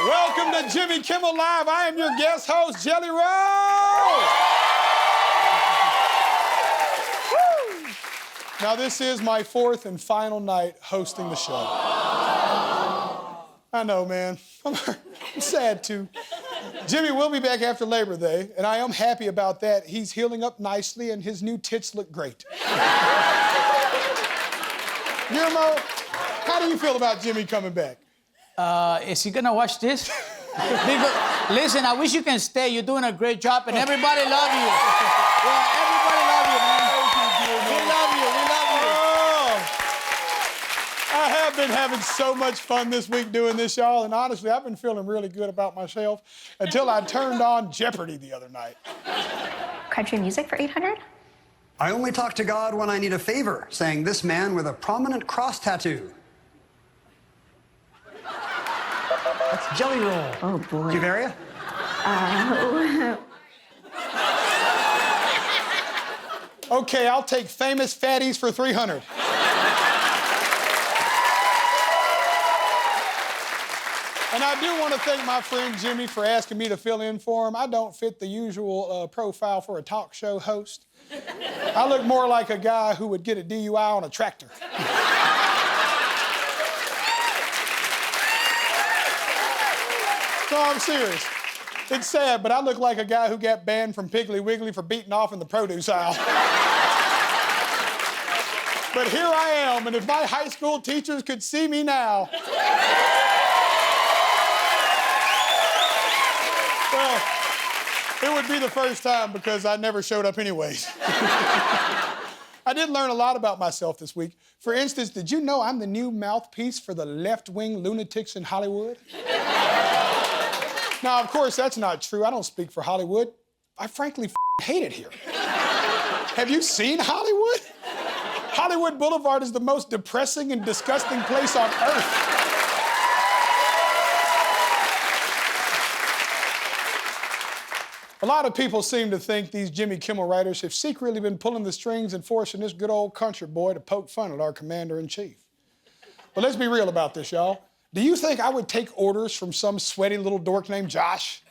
Welcome to Jimmy Kimmel Live. I am your guest host, Jelly Roll. Now, this is my fourth and final night hosting the show. I know, man. I'm sad, too. Jimmy will be back after Labor Day, and I am happy about that. He's healing up nicely, and his new tits look great. Guillermo, how do you feel about Jimmy coming back? Is he gonna watch this? Listen, I wish you can stay. You're doing a great job, and everybody love you. Yeah, everybody love you, man. We love you. We love you. Oh, I have been having so much fun this week doing this, y'all, and honestly, I've been feeling really good about myself until I turned on Jeopardy the other night. Country music for 800? I only talk to God when I need a favor, sang this man with a prominent cross tattoo. That's Jelly Roll. Oh, boy. Juvaria? Okay, I'll take famous fatties for 300. And I do want to thank my friend Jimmy for asking me to fill in for him. I don't fit the usual profile for a talk show host. I look more like a guy who would get a DUI on a tractor. No, I'm serious. It's sad, but I look like a guy who got banned from Piggly Wiggly for beating off in the produce aisle. But here I am, and if my high school teachers could see me now... Well, it would be the first time because I never showed up anyways. I did learn a lot about myself this week. For instance, did you know I'm the new mouthpiece for the left-wing lunatics in Hollywood? Now, of course, that's not true. I don't speak for Hollywood. I frankly hate it here. Have you seen Hollywood? Hollywood Boulevard is the most depressing and disgusting place on earth. A lot of people seem to think these Jimmy Kimmel writers have secretly been pulling the strings and forcing this good old country boy to poke fun at our commander-in-chief. But let's be real about this, y'all. Do you think I would take orders from some sweaty little dork named Josh?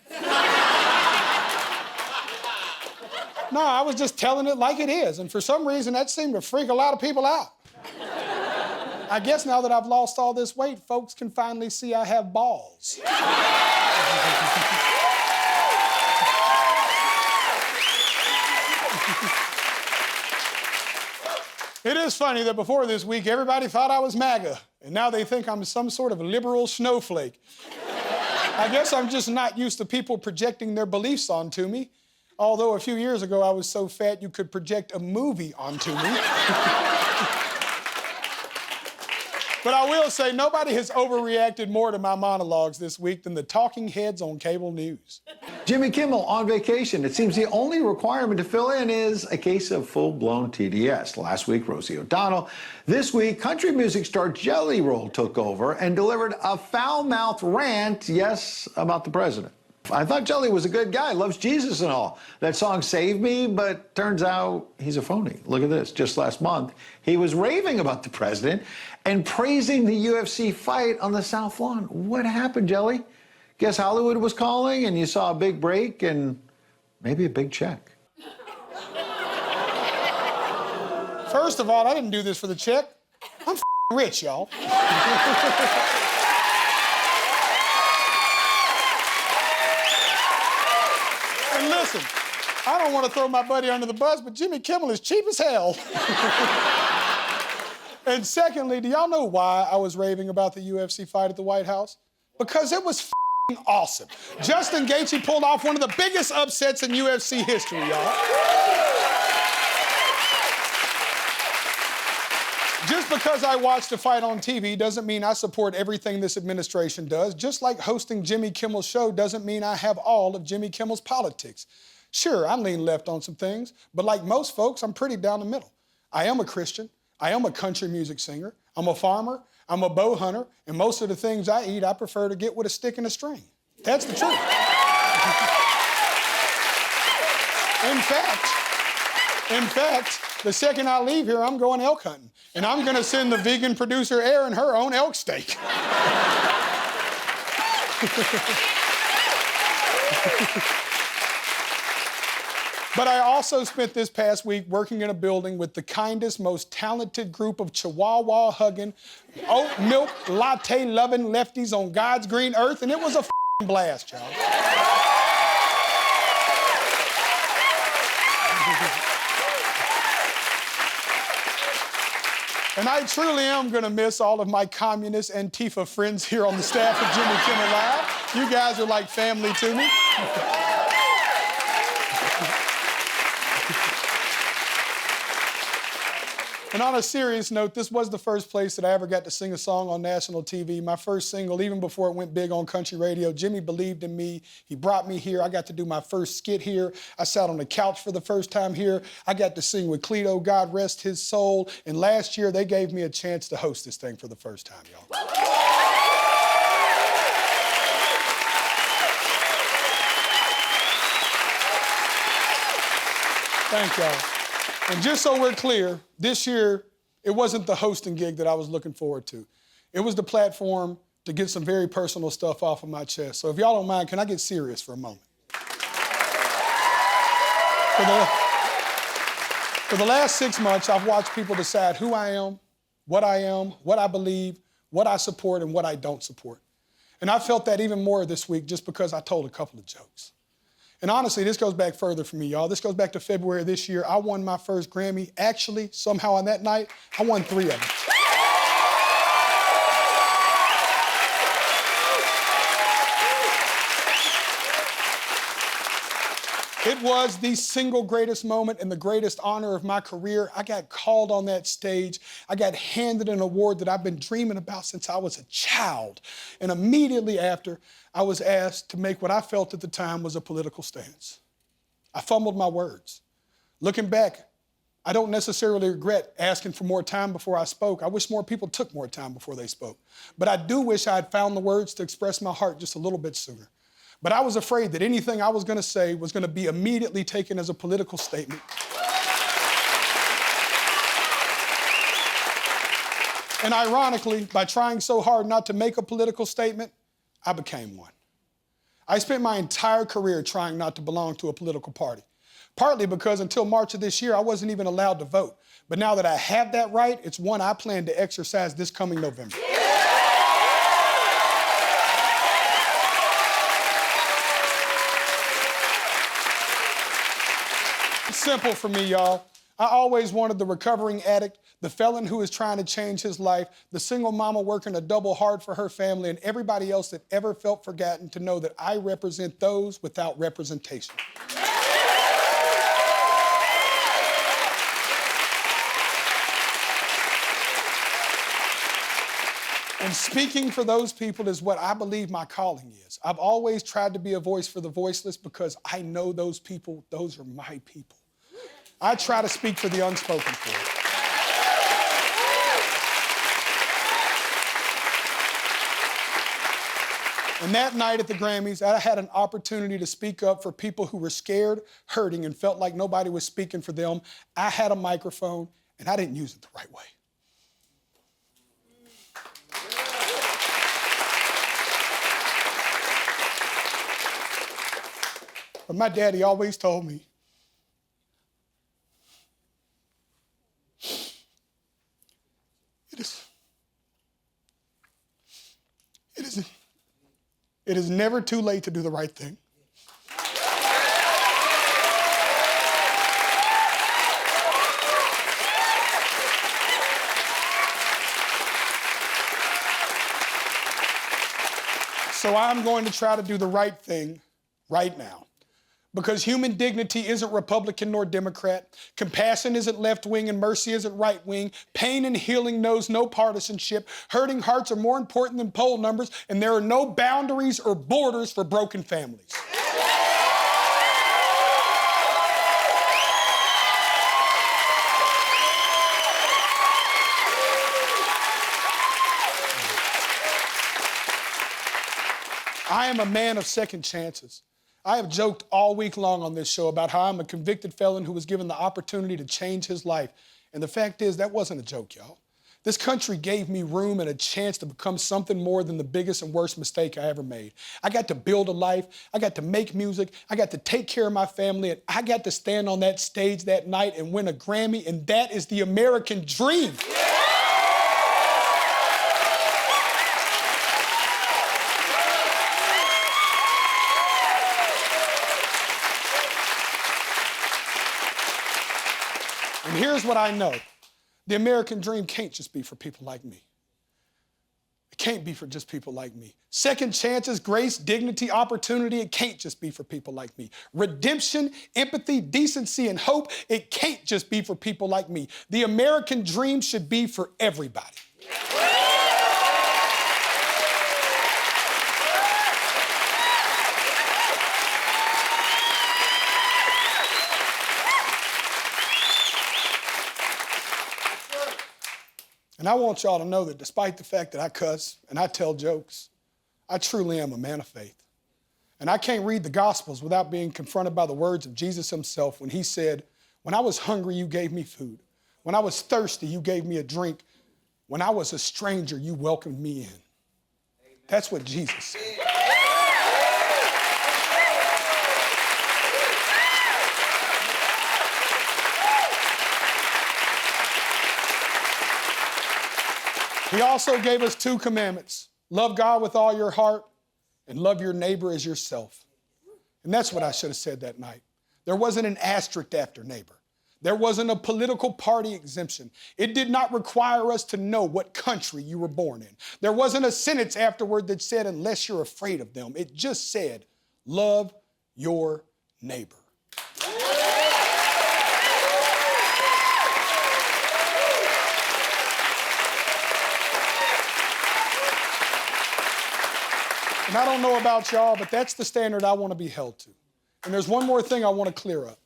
No, I was just telling it like it is, and for some reason that seemed to freak a lot of people out. I guess now that I've lost all this weight, folks can finally see I have balls. It is funny that before this week, everybody thought I was MAGA, and now they think I'm some sort of liberal snowflake. I guess I'm just not used to people projecting their beliefs onto me, although a few years ago I was so fat you could project a movie onto me. But I will say, nobody has overreacted more to my monologues this week than the talking heads on cable news. Jimmy Kimmel on vacation. It seems the only requirement to fill in is a case of full-blown TDS. Last week, Rosie O'Donnell. This week, country music star Jelly Roll took over and delivered a foul-mouthed rant, yes, about the president. I thought Jelly was a good guy, loves Jesus and all. That song saved me, but turns out he's a phony. Look at this. Just last month, he was raving about the president and praising the UFC fight on the South Lawn. What happened, Jelly? Guess Hollywood was calling and you saw a big break and maybe a big check. First of all, I didn't do this for the check. I'm rich, y'all. And listen, I don't want to throw my buddy under the bus, but Jimmy Kimmel is cheap as hell. And secondly, do y'all know why I was raving about the UFC fight at the White House? Because it was awesome. Justin Gaethje pulled off one of the biggest upsets in UFC history, y'all. Just because I watched the fight on TV doesn't mean I support everything this administration does. Just like hosting Jimmy Kimmel's show doesn't mean I have all of Jimmy Kimmel's politics. Sure, I lean left on some things, but like most folks, I'm pretty down the middle. I am a Christian. I am a country music singer. I'm a farmer. I'm a bow hunter. And most of the things I eat, I prefer to get with a stick and a string. That's the truth. In fact, the second I leave here, I'm going elk hunting. And I'm going to send the vegan producer Erin her own elk steak. But I also spent this past week working in a building with the kindest, most talented group of chihuahua-hugging, oat milk latte-loving lefties on God's green earth, and it was a blast, y'all. And I truly am gonna miss all of my communist Antifa friends here on the staff of Jimmy Kimmel Live. You guys are like family to me. And on a serious note, this was the first place that I ever got to sing a song on national TV. My first single, even before it went big on country radio. Jimmy believed in me. He brought me here. I got to do my first skit here. I sat on the couch for the first time here. I got to sing with Cleto, God rest his soul. And last year, they gave me a chance to host this thing for the first time, y'all. Thank y'all. And just so we're clear, this year, it wasn't the hosting gig that I was looking forward to. It was the platform to get some very personal stuff off of my chest. So if y'all don't mind, can I get serious for a moment? For the last 6 months, I've watched people decide who I am, what I believe, what I support, and what I don't support. And I felt that even more this week just because I told a couple of jokes. And honestly, this goes back further for me, y'all. This goes back to February of this year. I won my first Grammy. Actually, somehow on that night, I won 3 of them. It was the single greatest moment and the greatest honor of my career. I got called on that stage. I got handed an award that I've been dreaming about since I was a child. And immediately after, I was asked to make what I felt at the time was a political stance. I fumbled my words. Looking back, I don't necessarily regret asking for more time before I spoke. I wish more people took more time before they spoke. But I do wish I had found the words to express my heart just a little bit sooner. But I was afraid that anything I was gonna say was gonna be immediately taken as a political statement. And ironically, by trying so hard not to make a political statement, I became one. I spent my entire career trying not to belong to a political party. Partly because until March of this year, I wasn't even allowed to vote. But now that I have that right, it's one I plan to exercise this coming November. It's simple for me, y'all. I always wanted the recovering addict, the felon who is trying to change his life, the single mama working a double hard for her family, and everybody else that ever felt forgotten to know that I represent those without representation. And speaking for those people is what I believe my calling is. I've always tried to be a voice for the voiceless because I know those people, those are my people. I try to speak for the unspoken for. And that night at the Grammys, I had an opportunity to speak up for people who were scared, hurting, and felt like nobody was speaking for them. I had a microphone, and I didn't use it the right way. But my daddy always told me, it is never too late to do the right thing. So I'm going to try to do the right thing right now. Because human dignity isn't Republican nor Democrat. Compassion isn't left-wing and mercy isn't right-wing. Pain and healing knows no partisanship. Hurting hearts are more important than poll numbers, and there are no boundaries or borders for broken families. I am a man of second chances. I have joked all week long on this show about how I'm a convicted felon who was given the opportunity to change his life. And the fact is, that wasn't a joke, y'all. This country gave me room and a chance to become something more than the biggest and worst mistake I ever made. I got to build a life, I got to make music, I got to take care of my family, and I got to stand on that stage that night and win a Grammy, and that is the American dream. And here's what I know. The American dream can't just be for people like me. It can't be for just people like me. Second chances, grace, dignity, opportunity, it can't just be for people like me. Redemption, empathy, decency, and hope, it can't just be for people like me. The American dream should be for everybody. And I want y'all to know that despite the fact that I cuss and I tell jokes, I truly am a man of faith. And I can't read the Gospels without being confronted by the words of Jesus himself when he said, "When I was hungry, you gave me food. When I was thirsty, you gave me a drink. When I was a stranger, you welcomed me in." That's what Jesus said. He also gave us 2 commandments. Love God with all your heart and love your neighbor as yourself. And that's what I should have said that night. There wasn't an asterisk after neighbor. There wasn't a political party exemption. It did not require us to know what country you were born in. There wasn't a sentence afterward that said, unless you're afraid of them. It just said, love your neighbor. And I don't know about y'all, but that's the standard I want to be held to. And there's one more thing I want to clear up.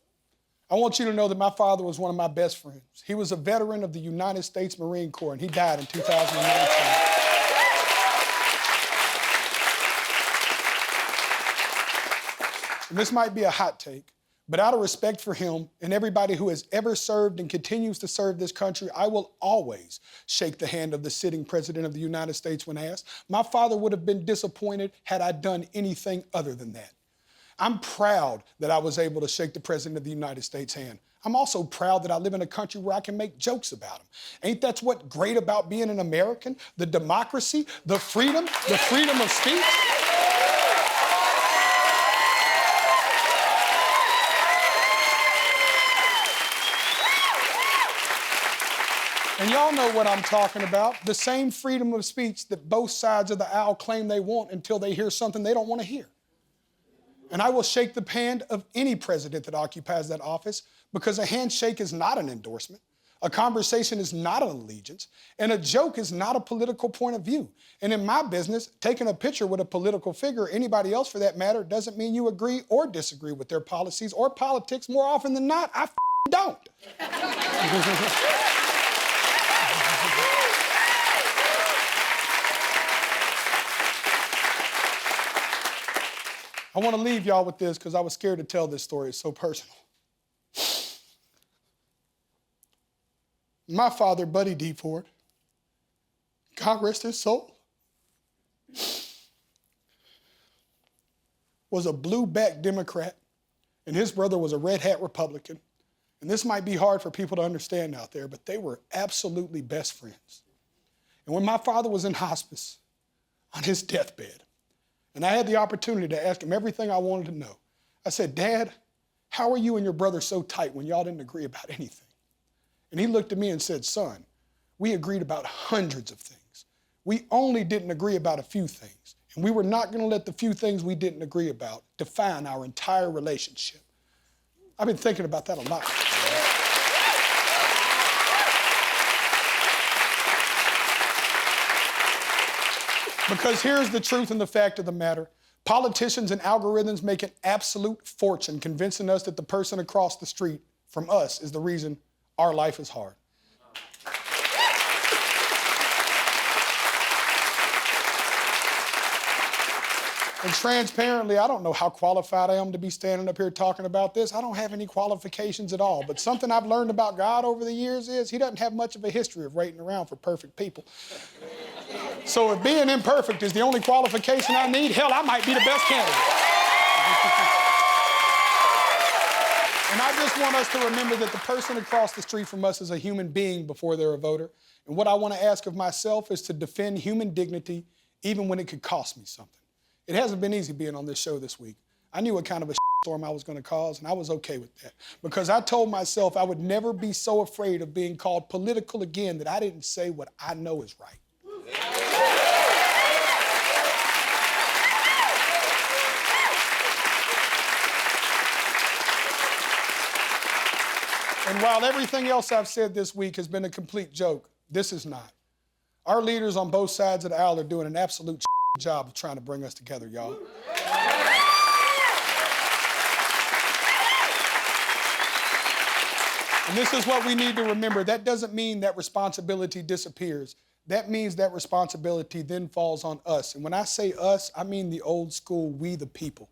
I want you to know that my father was one of my best friends. He was a veteran of the United States Marine Corp, and he died in 2019. And this might be a hot take, but out of respect for him and everybody who has ever served and continues to serve this country, I will always shake the hand of the sitting president of the United States when asked. My father would have been disappointed had I done anything other than that. I'm proud that I was able to shake the president of the United States' hand. I'm also proud that I live in a country where I can make jokes about him. Ain't that what's great about being an American? The democracy, the freedom of speech? And y'all know what I'm talking about. The same freedom of speech that both sides of the aisle claim they want until they hear something they don't want to hear. And I will shake the hand of any president that occupies that office because a handshake is not an endorsement. A conversation is not an allegiance. And a joke is not a political point of view. And in my business, taking a picture with a political figure, or anybody else for that matter, doesn't mean you agree or disagree with their policies or politics. More often than not, I don't. I want to leave y'all with this because I was scared to tell this story. It's so personal. My father, Buddy D. Ford, God rest his soul, was a blue-back Democrat, and his brother was a red-hat Republican. And this might be hard for people to understand out there, but they were absolutely best friends. And when my father was in hospice on his deathbed, and I had the opportunity to ask him everything I wanted to know, I said, "Dad, how are you and your brother so tight when y'all didn't agree about anything?" And he looked at me and said, "Son, we agreed about hundreds of things. We only didn't agree about a few things. And we were not going to let the few things we didn't agree about define our entire relationship." I've been thinking about that a lot. Because here's the truth and the fact of the matter. Politicians and algorithms make an absolute fortune convincing us that the person across the street from us is the reason our life is hard. And transparently, I don't know how qualified I am to be standing up here talking about this. I don't have any qualifications at all. But something I've learned about God over the years is he doesn't have much of a history of waiting around for perfect people. So if being imperfect is the only qualification I need, hell, I might be the best candidate. And I just want us to remember that the person across the street from us is a human being before they're a voter. And what I want to ask of myself is to defend human dignity even when it could cost me something. It hasn't been easy being on this show this week. I knew what kind of a storm I was going to cause, and I was okay with that. Because I told myself I would never be so afraid of being called political again that I didn't say what I know is right. And while everything else I've said this week has been a complete joke, this is not. Our leaders on both sides of the aisle are doing an absolute job of trying to bring us together, y'all. And this is what we need to remember. That doesn't mean that responsibility disappears. That means that responsibility then falls on us. And when I say us, I mean the old school, we the people.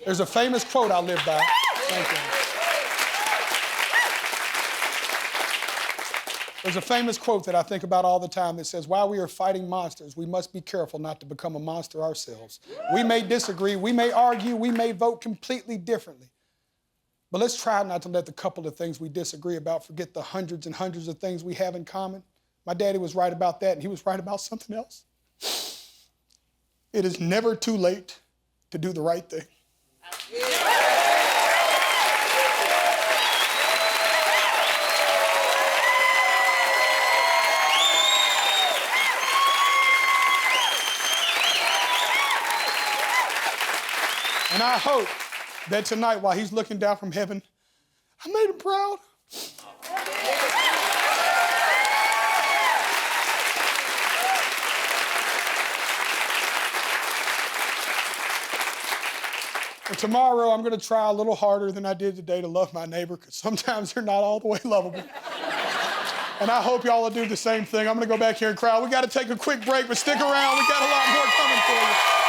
There's a famous quote I live by. Thank you. There's a famous quote that I think about all the time that says, while we are fighting monsters, we must be careful not to become a monster ourselves. We may disagree, we may argue, we may vote completely differently. But let's try not to let the couple of things we disagree about forget the hundreds and hundreds of things we have in common. My daddy was right about that, and he was right about something else. It is never too late to do the right thing. And I hope that tonight, while he's looking down from heaven, I made him proud. And tomorrow, I'm going to try a little harder than I did today to love my neighbor, because sometimes they're not all the way lovable. And I hope y'all will do the same thing. I'm going to go back here and cry. We got to take a quick break, but stick around. We got a lot more coming for you.